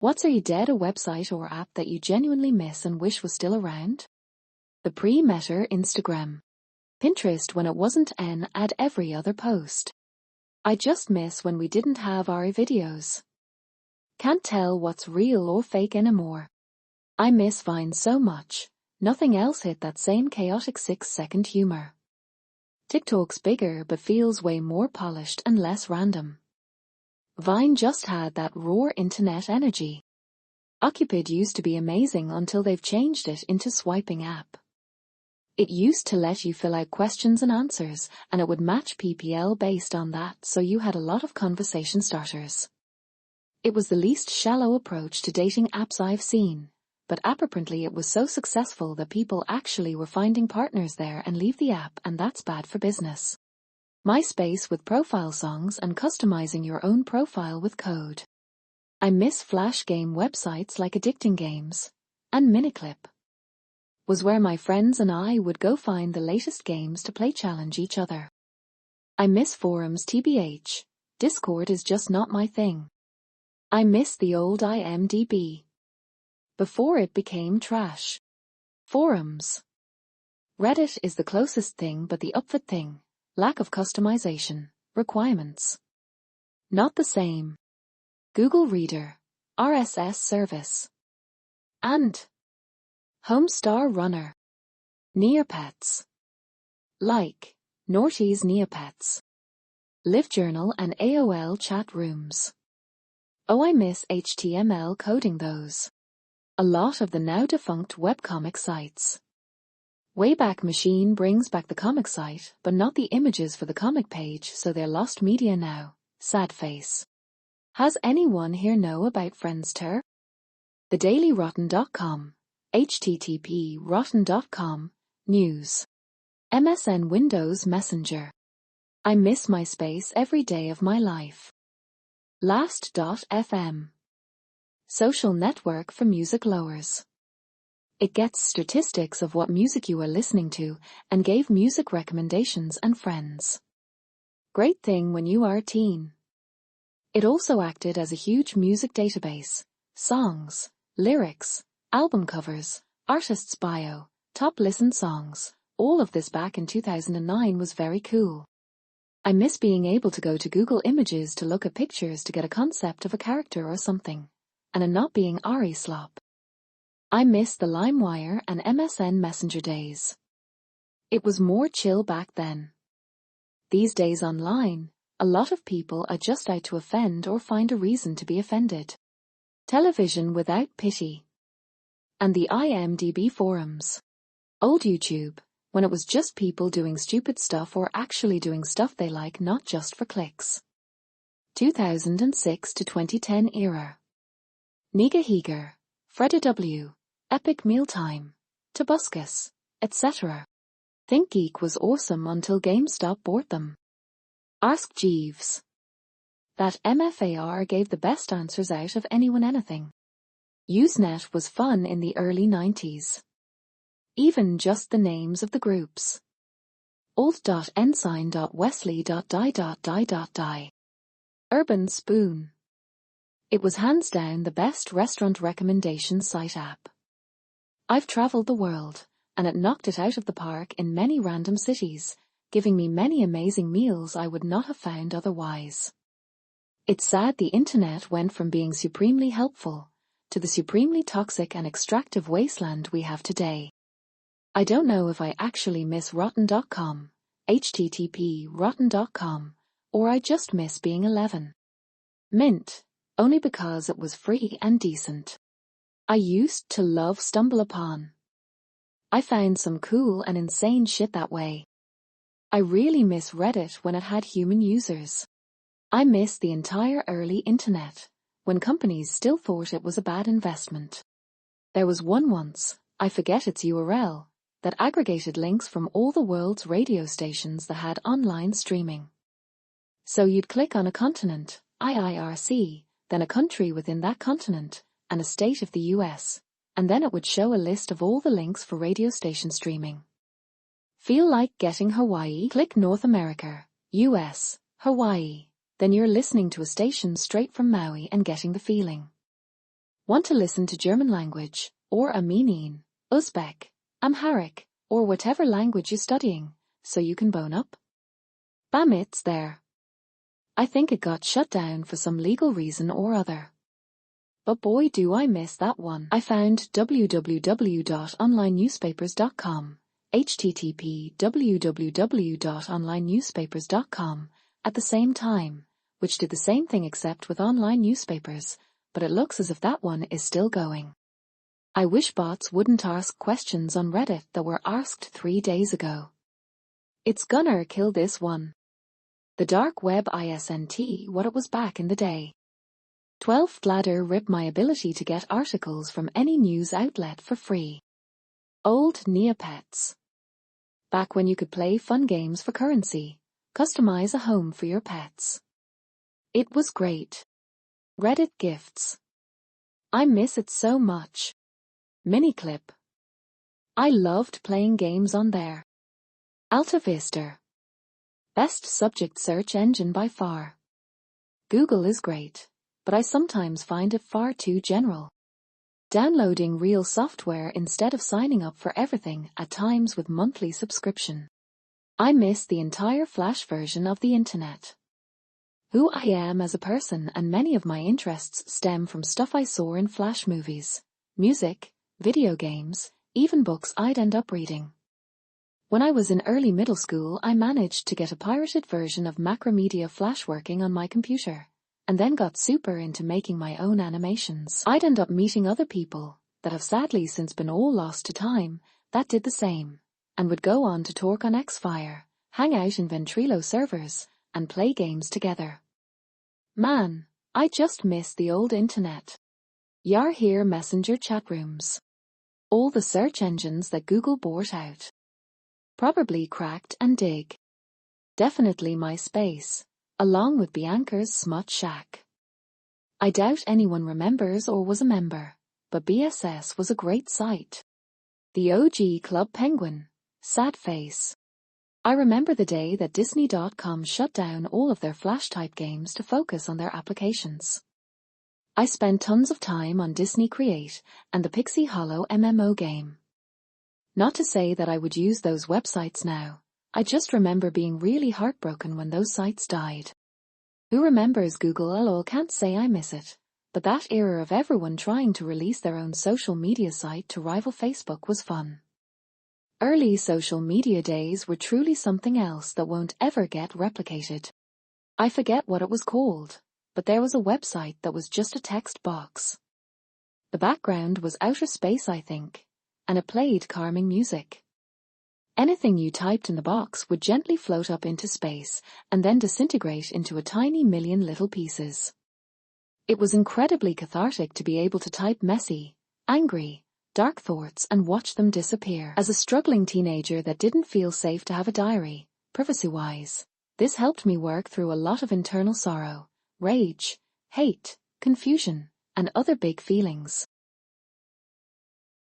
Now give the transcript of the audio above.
What's a website or app that you genuinely miss and wish was still around? The pre-Meta Instagram. Pinterest when it wasn't an ad every other post. I just miss when we didn't have our videos. Can't tell what's real or fake anymore. I miss Vine so much. Nothing else hit that same chaotic 6-second humor. TikTok's bigger but feels way more polished and less random. Vine just had that raw internet energy. Occupid used to be amazing until they've changed it into swiping app. It used to let you fill out questions and answers, and it would match PPL based on that, so you had a lot of conversation starters. It was the least shallow approach to dating apps I've seen, but apparently it was so successful that people actually were finding partners there and leave the app, and that's bad for business. MySpace with profile songs and customizing your own profile with code. I miss flash game websites like Addicting Games and Miniclip. Was where my friends and I would go find the latest games to play challenge each other. I miss forums tbh. Discord is just not my thing. I miss the old IMDb. Before it became trash. Forums. Reddit is the closest thing but the upvote thing. Lack of customization, requirements. Not the same. Google Reader, RSS service. And Homestar Runner. Neopets. Like, Naughty's Neopets. LiveJournal and AOL chat rooms. Oh, I miss HTML coding those. A lot of the now defunct webcomic sites. Wayback Machine brings back the comic site, but not the images for the comic page, so they're lost media now. Sad face. Has anyone here know about Friendster? TheDailyRotten.com. http rotten.com. News. MSN Windows Messenger. I miss MySpace every day of my life. Last.fm. Social network for music lovers. It gets statistics of what music you are listening to and gave music recommendations and friends. Great thing when you are a teen. It also acted as a huge music database. Songs, lyrics, album covers, artist's bio, top listened songs. All of this back in 2009 was very cool. I miss being able to go to Google Images to look at pictures to get a concept of a character or something, and it not being Ari slop. I miss the LimeWire and MSN Messenger days. It was more chill back then. These days online, a lot of people are just out to offend or find a reason to be offended. Television without pity. And the IMDb forums. Old YouTube, when it was just people doing stupid stuff or actually doing stuff they like, not just for clicks. 2006 to 2010 era. Niga Heger, Freda W., Epic Mealtime, Tobuscus, etc. ThinkGeek was awesome until GameStop bought them. Ask Jeeves. That MFAR gave the best answers out of anyone anything. Usenet was fun in the early 90s. Even just the names of the groups. Alt.ensign.wesley.die. Urban Spoon. It was hands down the best restaurant recommendation site app. I've traveled the world, and it knocked it out of the park in many random cities, giving me many amazing meals I would not have found otherwise. It's sad the internet went from being supremely helpful to the supremely toxic and extractive wasteland we have today. I don't know if I actually miss rotten.com, http rotten.com, or I just miss being 11. Mint, only because it was free and decent. I used to love StumbleUpon. I found some cool and insane shit that way. I really miss Reddit when it had human users. I miss the entire early internet, when companies still thought it was a bad investment. There was one once, I forget its URL, that aggregated links from all the world's radio stations that had online streaming. So you'd click on a continent, IIRC, then a country within that continent, and a state of the US, and then it would show a list of all the links for radio station streaming. Feel like getting Hawaii? Click North America, US, Hawaii, then you're listening to a station straight from Maui and getting the feeling. Want to listen to German language, or Armenian, Uzbek, Amharic, or whatever language you're studying, so you can bone up? Bam, it's there. I think it got shut down for some legal reason or other. But boy do I miss that one. I found www.onlinenewspapers.com, http www.onlinenewspapers.com at the same time, which did the same thing except with online newspapers, but it looks as if that one is still going. I wish bots wouldn't ask questions on Reddit that were asked 3 days ago. It's gonna kill this one. The dark web isn't what it was back in the day. 12th ladder rip my ability to get articles from any news outlet for free. Old Neopets. Back when you could play fun games for currency, customize a home for your pets. It was great. Reddit gifts. I miss it so much. Miniclip. I loved playing games on there. Alta Vista. Best subject search engine by far. Google is great, but I sometimes find it far too general. Downloading real software instead of signing up for everything at times with monthly subscription. I miss the entire Flash version of the internet. Who I am as a person and many of my interests stem from stuff I saw in Flash movies, music, video games, even books I'd end up reading. When I was in early middle school, I managed to get a pirated version of Macromedia Flash working on my computer, and then got super into making my own animations. I'd end up meeting other people that have sadly since been all lost to time that did the same, and would go on to talk on Xfire, hang out in Ventrilo servers, and play games together. Man, I just miss the old internet. Yar here messenger chat rooms. All the search engines that Google bought out. Probably cracked and dig. Definitely MySpace, along with Bianca's Smut Shack. I doubt anyone remembers or was a member, but BSS was a great site. The OG Club Penguin, sad face. I remember the day that Disney.com shut down all of their Flash-type games to focus on their applications. I spent tons of time on Disney Create and the Pixie Hollow MMO game. Not to say that I would use those websites now, I just remember being really heartbroken when those sites died. Who remembers Google? Lol, can't say I miss it, but that era of everyone trying to release their own social media site to rival Facebook was fun. Early social media days were truly something else that won't ever get replicated. I forget what it was called, but there was a website that was just a text box. The background was outer space, I think, and it played calming music. Anything you typed in the box would gently float up into space and then disintegrate into a tiny million little pieces. It was incredibly cathartic to be able to type messy, angry, dark thoughts and watch them disappear. As a struggling teenager that didn't feel safe to have a diary, privacy-wise, this helped me work through a lot of internal sorrow, rage, hate, confusion, and other big feelings.